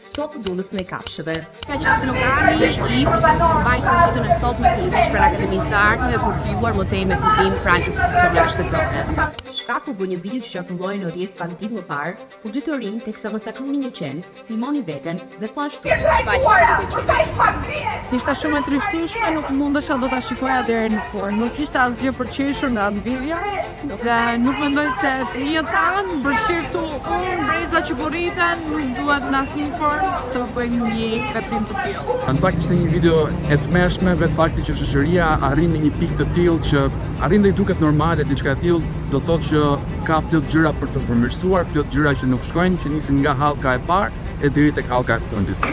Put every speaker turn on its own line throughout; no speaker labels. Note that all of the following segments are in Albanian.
sot punës në kafshëve.
Ka që slogani i për të mbajtur jetën e sotme të ligjsh për akademisarët dhe për të krijuar më tej me tutim pranë institucioneve shtetërore.
Shkaku bë një video që qarkulloi në rrjet pak ditë më parë, ku dy të rinj teksa masakroni një qen, filmoni veten dhe po ashtu
Ishte shumë e trishtueshme, nuk mundesha do ta shikoja deri në fund. Nuk ishte asgjë për qeshur nga nvidia. Dhe nuk mendoj se fëmijët tanë përfshirë këtu breza që po rriten, nuk duhet në asnjë formë të bëjnë një veprim të tillë.
Në fakt ishte një video e tmerrshme vetë fakti që shoqëria arrin në një pikë të tillë që arrin dhe i duket normale diçka e tillë, do thotë që ka plot gjëra për të përmirësuar, plot gjëra që nuk shkojnë, që nisin nga hallka e parë e deri tek hallka e fundit.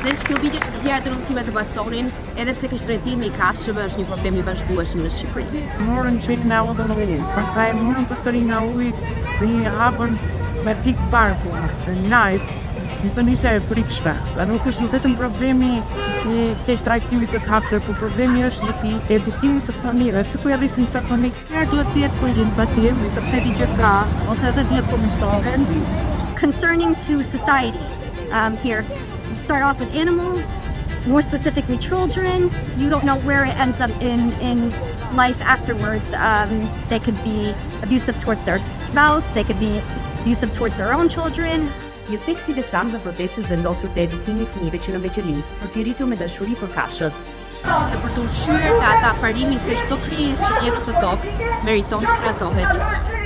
Dhe kjo video që të tjerë denuncime të basonin, edhe pse kështretimi i kafshëve është një problem i vazhdueshëm në Shqipëri.
Morën qenë nga udhën në ujë, pastaj morën përsëri nga uji dhe një hapën me pikë parku, në live. Më të nisë e frikshme, dhe nuk është vetëm problemi që keq trajtimi të kafshëve, por problemi është në edukimit të fëmijëve, si ku e rrisin këta fëmijë, çfarë duhet të jetë për empatim, sepse di gjithë ose edhe dihet komisionen.
Concerning to society here. You start off with animals, more specifically children. You don't know where it ends up in life afterwards. They could be abusive towards their spouse, they could be abusive towards their own children.
Një theks i veçantë dhe protestës vendosur te edukimi i fëmijëve që në veçëri për t'i rritur me dashuri për kafshët.
Dhe për të ushqyer nga ata parimi se çdo krijesë që vjen në këtë tokë meriton të trajtohet